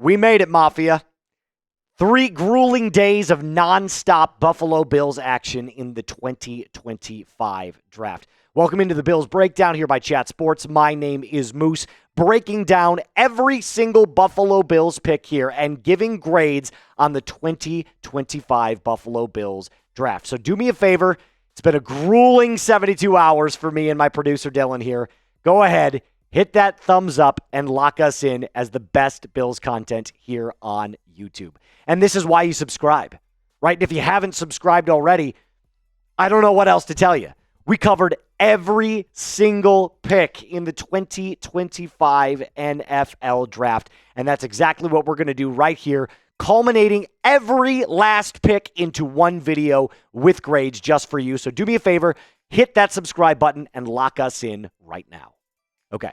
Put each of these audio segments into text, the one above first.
We made it, Mafia. 3 grueling days of nonstop Buffalo Bills action in the 2025 draft. Welcome into the Bills Breakdown here by Chat Sports. My name is Moose, breaking down every single Buffalo Bills pick here and giving grades on the 2025 Buffalo Bills draft. So do me a favor. It's been a grueling 72 hours for me and my producer Dylan here. Go ahead, hit that thumbs up and lock us in as the best Bills content here on YouTube. And this is why you subscribe, right? And if you haven't subscribed already, I don't know what else to tell you. We covered every single pick in the 2025 NFL draft, and that's exactly what we're going to do right here, culminating every last pick into one video with grades just for you. So do me a favor, hit that subscribe button and lock us in right now. Okay.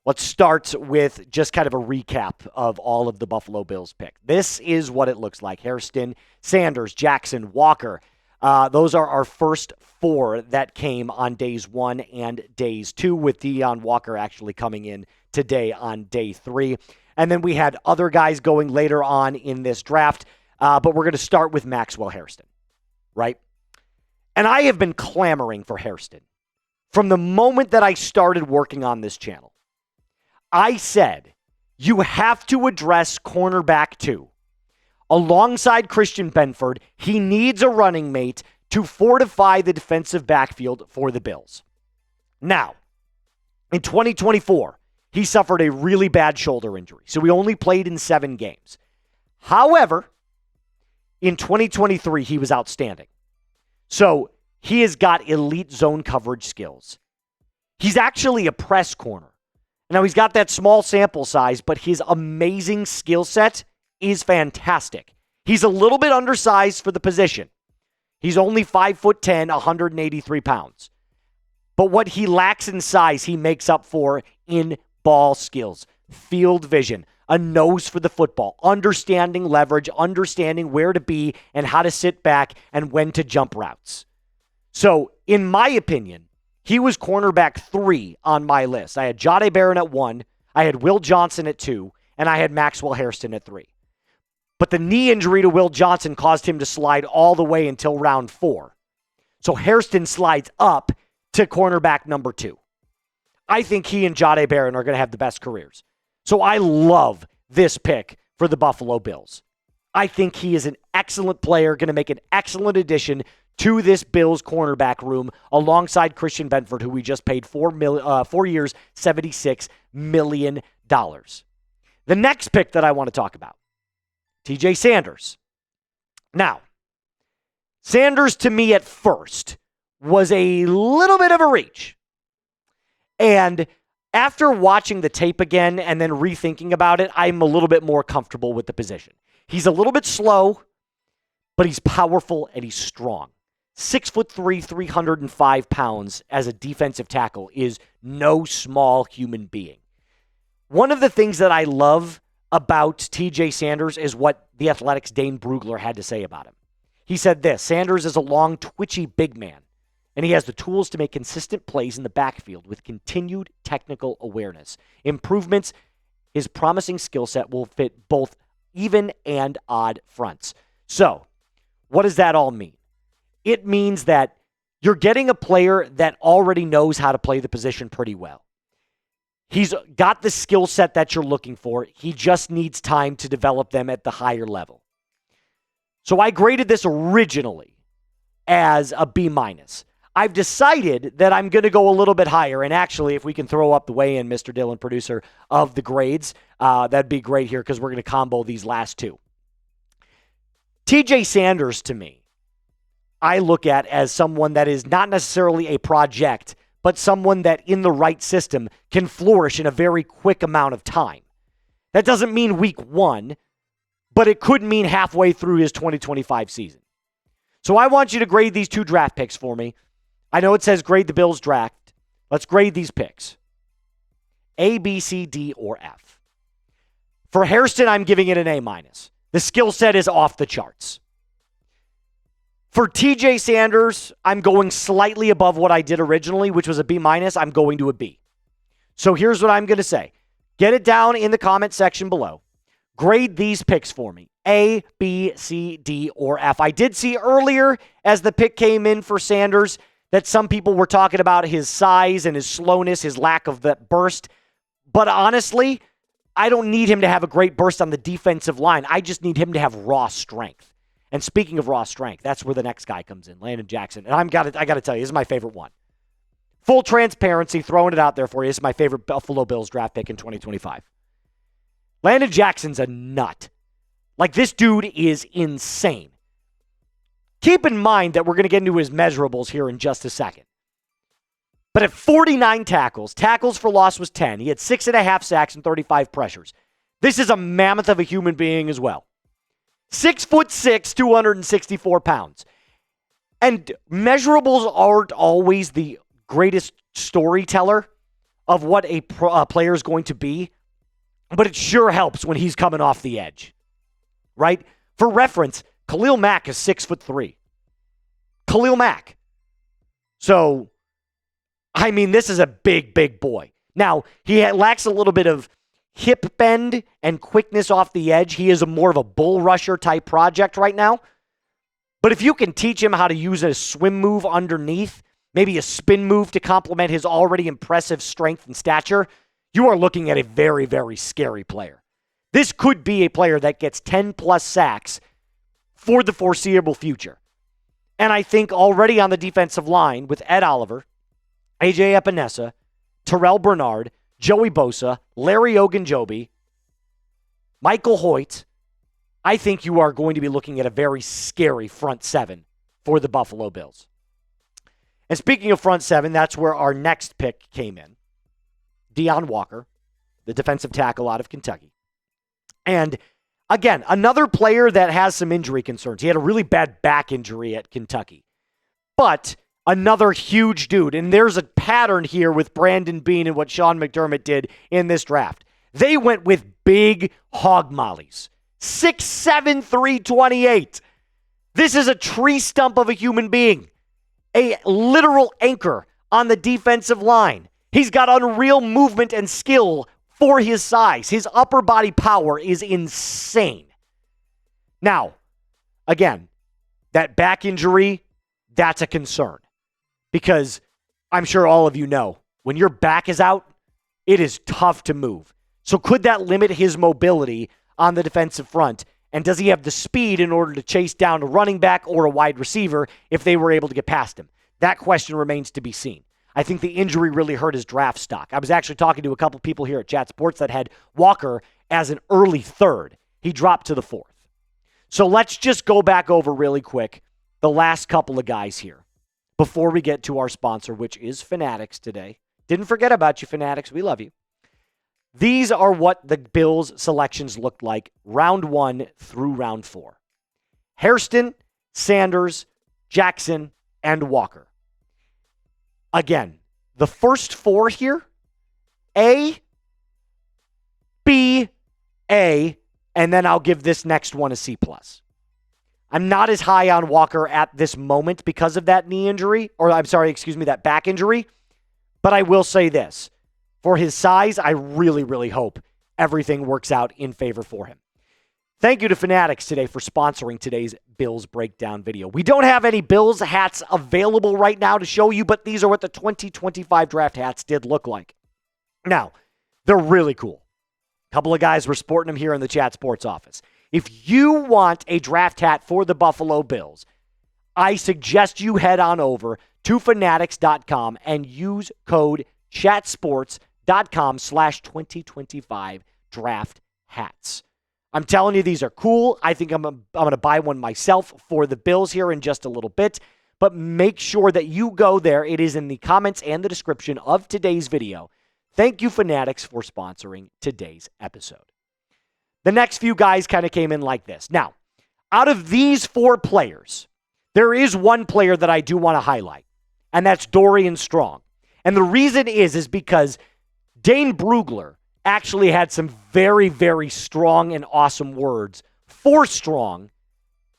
Let's start with just kind of a recap of all of the Buffalo Bills pick. This is what it looks like. Hairston, Sanders, Jackson, Walker. Those are our first 4 that came on days 1 and days 2, with Deion Walker actually coming in today on day 3. And then we had other guys going later on in this draft, but we're going to start with Maxwell Hairston, right? And I have been clamoring for Hairston from the moment that I started working on this channel. I said, you have to address cornerback 2. Alongside Christian Benford, he needs a running mate to fortify the defensive backfield for the Bills. Now, in 2024, he suffered a really bad shoulder injury, so he only played in 7 games. However, in 2023, he was outstanding. So he has got elite zone coverage skills. He's actually a press corner. Now, he's got that small sample size, but his amazing skill set is fantastic. He's a little bit undersized for the position. He's only 5'10", 183 pounds. But what he lacks in size, he makes up for in ball skills, field vision, a nose for the football, understanding leverage, understanding where to be and how to sit back and when to jump routes. So, in my opinion, he was cornerback 3 on my list. I had Jahdae Barron at 1, I had Will Johnson at 2, and I had Maxwell Hairston at 3. But the knee injury to Will Johnson caused him to slide all the way until round 4. So Hairston slides up to cornerback number 2. I think he and Jahdae Barron are going to have the best careers. So I love this pick for the Buffalo Bills. I think he is an excellent player, going to make an excellent addition to this Bills cornerback room alongside Christian Benford, who we just paid 4 years, $76 million. The next pick that I want to talk about, TJ Sanders. Now, Sanders to me at first was a little bit of a reach. And after watching the tape again and then rethinking about it, I'm a little bit more comfortable with the position. He's a little bit slow, but he's powerful and he's strong. 6'3", 305 pounds as a defensive tackle is no small human being. One of the things that I love about TJ Sanders is what The Athletic's Dane Brugler had to say about him. He said this: Sanders is a long, twitchy big man, and he has the tools to make consistent plays in the backfield with continued technical awareness. Improvements, his promising skill set will fit both even and odd fronts. So, what does that all mean? It means that you're getting a player that already knows how to play the position pretty well. He's got the skill set that you're looking for. He just needs time to develop them at the higher level. So I graded this originally as a B-. I've decided that I'm going to go a little bit higher. And actually, if we can throw up the weigh-in, Mr. Dillon, producer of the grades, that'd be great here because we're going to combo these last 2. TJ Sanders, to me, I look at as someone that is not necessarily a project, but someone that in the right system can flourish in a very quick amount of time. That doesn't mean week 1, but it could mean halfway through his 2025 season. So I want you to grade these 2 draft picks for me. I know it says grade the Bills draft. Let's grade these picks. A, B, C, D, or F. For Hairston, I'm giving it an A-. The skill set is off the charts. For TJ Sanders, I'm going slightly above what I did originally, which was a B-. I'm going to a B. So here's what I'm going to say. Get it down in the comment section below. Grade these picks for me. A, B, C, D, or F. I did see earlier as the pick came in for Sanders that some people were talking about his size and his slowness, his lack of that burst. But honestly, I don't need him to have a great burst on the defensive line. I just need him to have raw strength. And speaking of raw strength, that's where the next guy comes in, Landon Jackson. And I got to tell you, this is my favorite one. Full transparency, throwing it out there for you. This is my favorite Buffalo Bills draft pick in 2025. Landon Jackson's a nut. Like, this dude is insane. Keep in mind that we're going to get into his measurables here in just a second. But at 49 tackles for loss was 10. He had 6.5 sacks and 35 pressures. This is a mammoth of a human being as well. 6'6", 264 pounds. And measurables aren't always the greatest storyteller of what a player is going to be, but it sure helps when he's coming off the edge, right? For reference, Khalil Mack is 6'3". Khalil Mack. So, I mean, this is a big, big boy. Now, he lacks a little bit of hip bend and quickness off the edge. He is more of a bull rusher type project right now. But if you can teach him how to use a swim move underneath, maybe a spin move to complement his already impressive strength and stature, you are looking at a very, very scary player. This could be a player that gets 10-plus sacks for the foreseeable future. And I think already on the defensive line with Ed Oliver, A.J. Epinesa, Terrell Bernard, Joey Bosa, Larry Ogunjobi, Michael Hoyt, I think you are going to be looking at a very scary front seven for the Buffalo Bills. And speaking of front seven, that's where our next pick came in. Deion Walker, the defensive tackle out of Kentucky. And again, another player that has some injury concerns. He had a really bad back injury at Kentucky. But another huge dude. And there's a pattern here with Brandon Beane and what Sean McDermott did in this draft. They went with big hog mollies. 6'7", 328. This is a tree stump of a human being. A literal anchor on the defensive line. He's got unreal movement and skill for his size. His upper body power is insane. Now, again, that back injury, that's a concern. Because I'm sure all of you know, when your back is out, it is tough to move. So could that limit his mobility on the defensive front? And does he have the speed in order to chase down a running back or a wide receiver if they were able to get past him? That question remains to be seen. I think the injury really hurt his draft stock. I was actually talking to a couple people here at Chat Sports that had Walker as an early third. He dropped to the fourth. So let's just go back over really quick the last couple of guys here before we get to our sponsor, which is Fanatics Today. Didn't forget about you, Fanatics. We love you. These are what the Bills' selections looked like round 1 through round 4. Hairston, Sanders, Jackson, and Walker. Again, the first 4 here, A, B, A, and then I'll give this next one a C+. I'm not as high on Walker at this moment because of that knee injury, that back injury, but I will say this. For his size, I really, really hope everything works out in favor for him. Thank you to Fanatics Today for sponsoring today's Bills Breakdown video. We don't have any Bills hats available right now to show you, but these are what the 2025 draft hats did look like. Now, they're really cool. A couple of guys were sporting them here in the Chat Sports office. If you want a draft hat for the Buffalo Bills, I suggest you head on over to fanatics.com and use code chatsports.com/2025 draft hats. I'm telling you, these are cool. I think I'm going to buy one myself for the Bills here in just a little bit. But make sure that you go there. It is in the comments and the description of today's video. Thank you, Fanatics, for sponsoring today's episode. The next few guys kind of came in like this. Now, out of these 4 players, there is one player that I do want to highlight, and that's Dorian Strong. And the reason is because Dane Brugler actually had some very, very strong and awesome words for Strong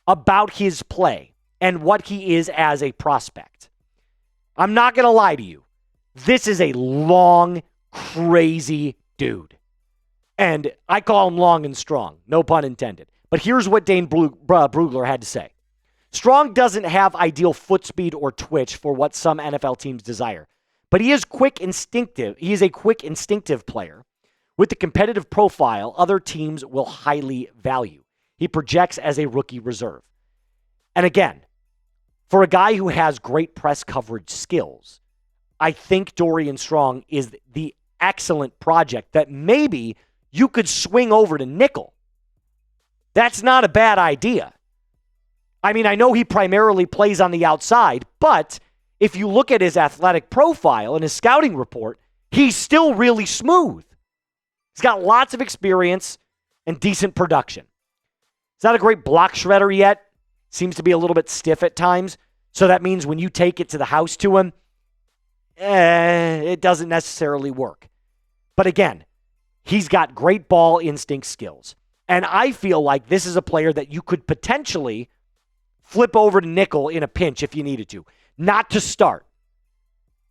about his play and what he is as a prospect. I'm not going to lie to you. This is a long, crazy dude. And I call him long and strong, no pun intended. But here's what Dane Brugler had to say. Strong doesn't have ideal foot speed or twitch for what some NFL teams desire, but he is quick, instinctive. He is a quick, instinctive player with the competitive profile other teams will highly value. He projects as a rookie reserve. And again, for a guy who has great press coverage skills, I think Dorian Strong is the excellent project that maybe you could swing over to nickel. That's not a bad idea. I mean, I know he primarily plays on the outside, but if you look at his athletic profile and his scouting report, he's still really smooth. He's got lots of experience and decent production. He's not a great block shredder yet. Seems to be a little bit stiff at times. So that means when you take it to the house to him, it doesn't necessarily work. But again, he's got great ball instinct skills. And I feel like this is a player that you could potentially flip over to nickel in a pinch if you needed to. Not to start,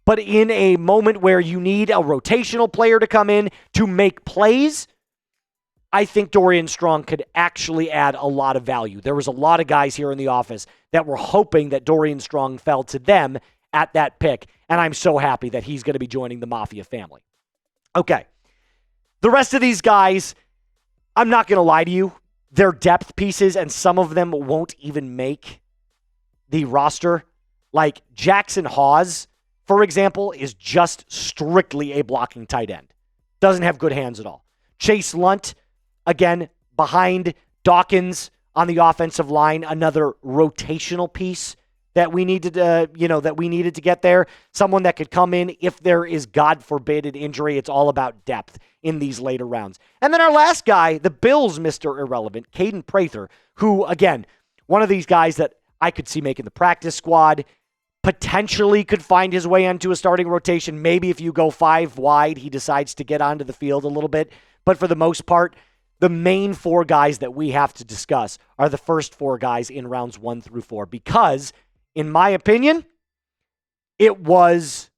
but in a moment where you need a rotational player to come in to make plays, I think Dorian Strong could actually add a lot of value. There was a lot of guys here in the office that were hoping that Dorian Strong fell to them at that pick, and I'm so happy that he's going to be joining the Mafia family. Okay. The rest of these guys, I'm not going to lie to you, they're depth pieces, and some of them won't even make the roster. Like Jackson Hawes, for example, is just strictly a blocking tight end. Doesn't have good hands at all. Chase Lunt, again, behind Dawkins on the offensive line, another rotational piece that we needed to get there. Someone that could come in if there is, God forbid, an injury. It's all about depth in these later rounds. And then our last guy, the Bills' Mr. Irrelevant, Caden Prather, who, again, one of these guys that I could see making the practice squad, potentially could find his way into a starting rotation. Maybe if you go 5 wide, he decides to get onto the field a little bit. But for the most part, the main 4 guys that we have to discuss are the first 4 guys in rounds 1 through 4 because, in my opinion, it was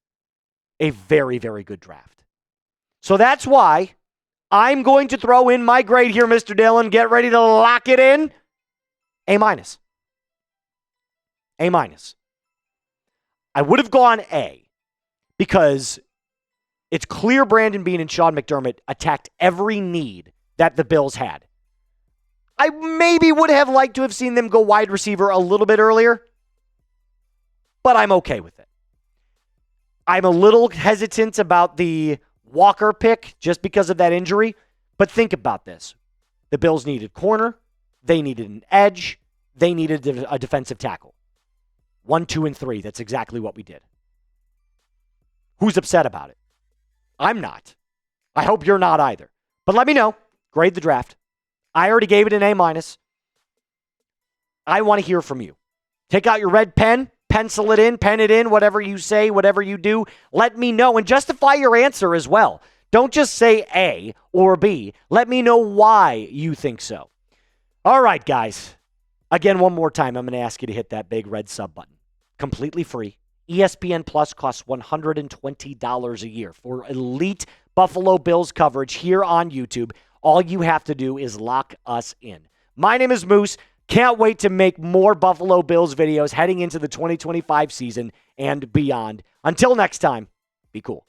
a very, very good draft. So that's why I'm going to throw in my grade here, Mr. Dillon. Get ready to lock it in. A-. A-. I would have gone A because it's clear Brandon Beane and Sean McDermott attacked every need that the Bills had. I maybe would have liked to have seen them go wide receiver a little bit earlier, but I'm okay with it. I'm a little hesitant about the Walker pick just because of that injury, but think about this. The Bills needed corner. They needed an edge. They needed a defensive tackle. 1, 2, and 3. That's exactly what we did. Who's upset about it? I'm not. I hope you're not either. But let me know. Grade the draft. I already gave it an A-. I want to hear from you. Take out your red pen, pencil it in, pen it in, whatever you say, whatever you do. Let me know and justify your answer as well. Don't just say A or B. Let me know why you think so. All right, guys. Again, one more time, I'm going to ask you to hit that big red sub button. Completely free. ESPN Plus costs $120 a year for elite Buffalo Bills coverage here on YouTube. All you have to do is lock us in. My name is Moose. Can't wait to make more Buffalo Bills videos heading into the 2025 season and beyond. Until next time, be cool.